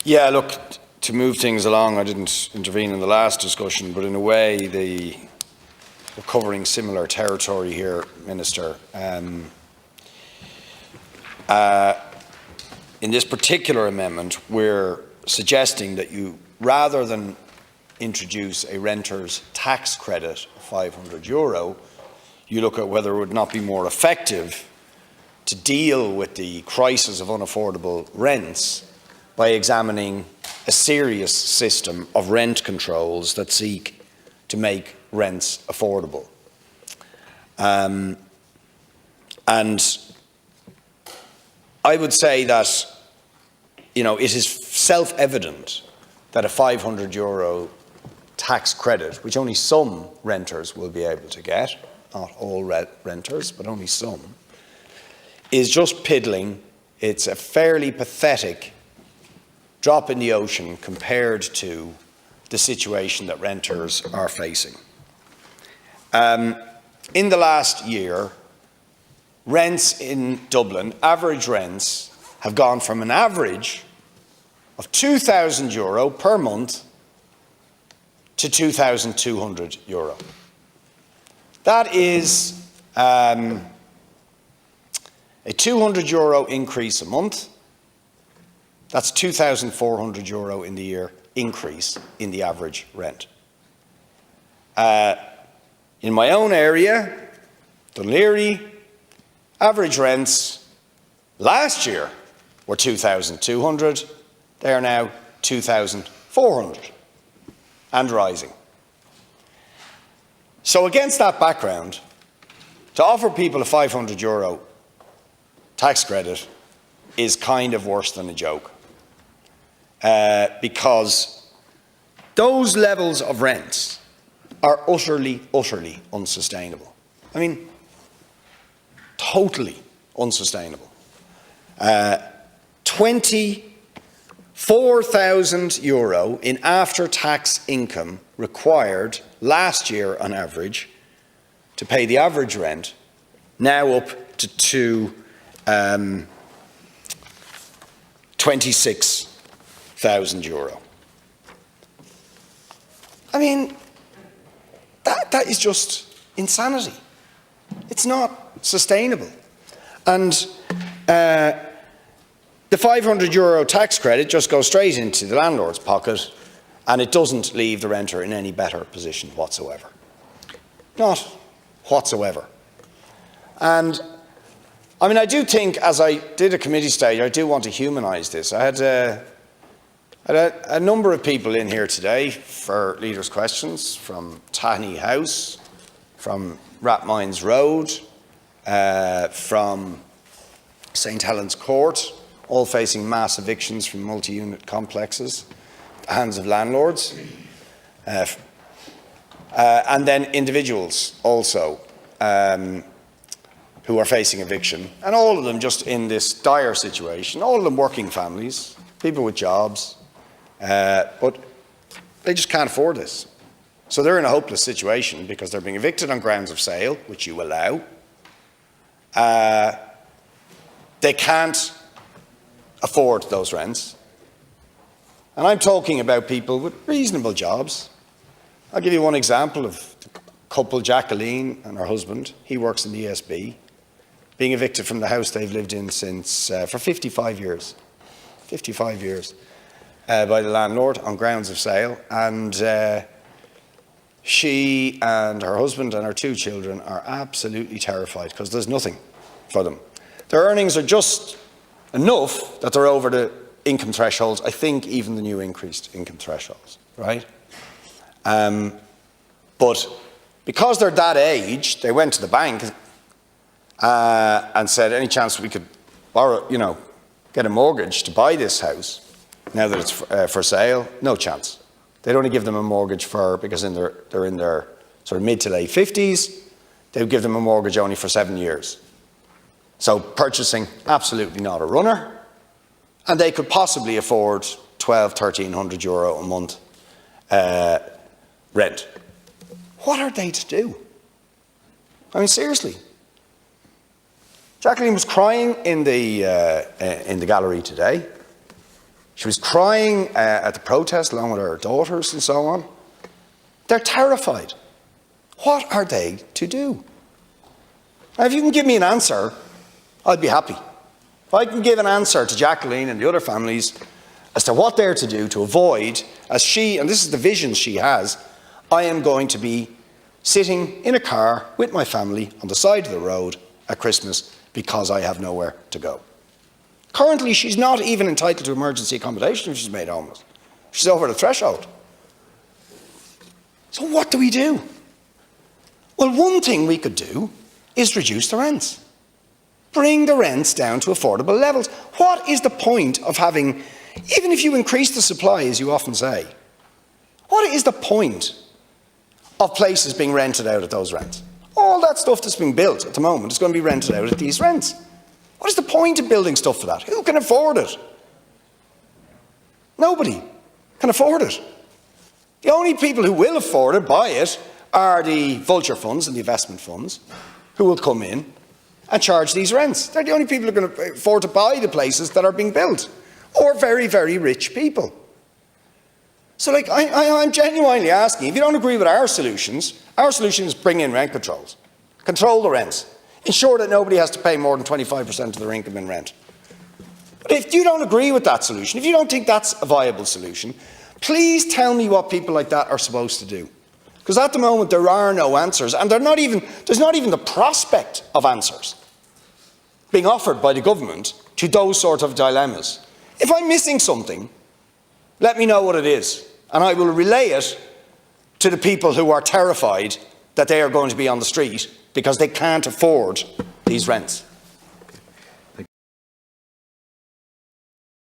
Yeah, look, to move things along, I didn't intervene in the last discussion, but in a way, we're covering similar territory here, Minister. In this particular amendment, we're suggesting that you, rather than introduce a renter's tax credit of €500, you look at whether it would not be more effective to deal with the crisis of unaffordable rents by examining a serious system of rent controls that seek to make rents affordable. And I would say that, it is self-evident that a €500 tax credit, which only some renters will be able to get, not all renters, but only some, is just piddling. It's a fairly pathetic drop in the ocean compared to the situation that renters are facing. In the last year, rents in Dublin, average rents, have gone from an average of €2,000 per month to €2,200. That is a €200 increase a month. That's €2,400 in the year increase in the average rent. In my own area, Dunleary, average rents last year were €2,200. They are now €2,400 and rising. So against that background, to offer people a €500 tax credit is kind of worse than a joke. Because those levels of rents are utterly, utterly unsustainable. I mean, totally unsustainable. €24,000 in after-tax income required last year on average to pay the average rent, now up to €26,000. I mean, that is just insanity. It's not sustainable. And the €500 tax credit just goes straight into the landlord's pocket, and it doesn't leave the renter in any better position whatsoever. Not whatsoever. And I mean, I do think, as I did a committee stage, I do want to humanise this. I had a number of people in here today for leaders' questions, from Tahney House, from Rathmines Road, from St Helens Court, all facing mass evictions from multi-unit complexes at the hands of landlords, and then individuals also who are facing eviction, and all of them just in this dire situation, all of them working families, people with jobs, but they just can't afford this. So they're in a hopeless situation because they're being evicted on grounds of sale, which you allow. They can't afford those rents. And I'm talking about people with reasonable jobs. I'll give you one example of the couple, Jacqueline and her husband. He works in the ESB, being evicted from the house they've lived in since for 55 years. 55 years by the landlord on grounds of sale. And she and her husband and her two children are absolutely terrified because there's nothing for them. Their earnings are just enough that they're over the income thresholds, I think even the new increased income thresholds, right? But because they're that age, they went to the bank and said, any chance we could borrow, get a mortgage to buy this house now that it's for sale? No chance. They'd only give them a mortgage because they're in their sort of mid to late 50s. They would give them a mortgage only for 7 years. So purchasing, absolutely not a runner. And they could possibly afford €1,200–1,300 a month rent. What are they to do? I mean, seriously. Jacqueline was crying in the gallery today. She was crying at the protest along with her daughters and so on. They're terrified. What are they to do? Now, if you can give me an answer, I'd be happy. If I can give an answer to Jacqueline and the other families as to what they're to do to avoid, as she, and this is the vision she has, I am going to be sitting in a car with my family on the side of the road at Christmas because I have nowhere to go. Currently, she's not even entitled to emergency accommodation if she's made homeless. She's over the threshold. So what do we do? Well, one thing we could do is reduce the rents. Bring the rents down to affordable levels. What is the point of having, even if you increase the supply, as you often say, what is the point of places being rented out at those rents? All that stuff that's being built at the moment is going to be rented out at these rents. What is the point of building stuff for that? Who can afford it? Nobody can afford it. The only people who will afford it, buy it, are the vulture funds and the investment funds who will come in and charge these rents. They're the only people who are going to afford to buy the places that are being built, or very, very rich people. So like, I'm genuinely asking, if you don't agree with our solution is bring in rent controls, control the rents, ensure that nobody has to pay more than 25% of their income in rent. But if you don't agree with that solution, if you don't think that's a viable solution, please tell me what people like that are supposed to do. Because at the moment there are no answers, and there's not even the prospect of answers being offered by the government to those sort of dilemmas. If I'm missing something, let me know what it is, and I will relay it to the people who are terrified that they are going to be on the street because they can't afford these rents.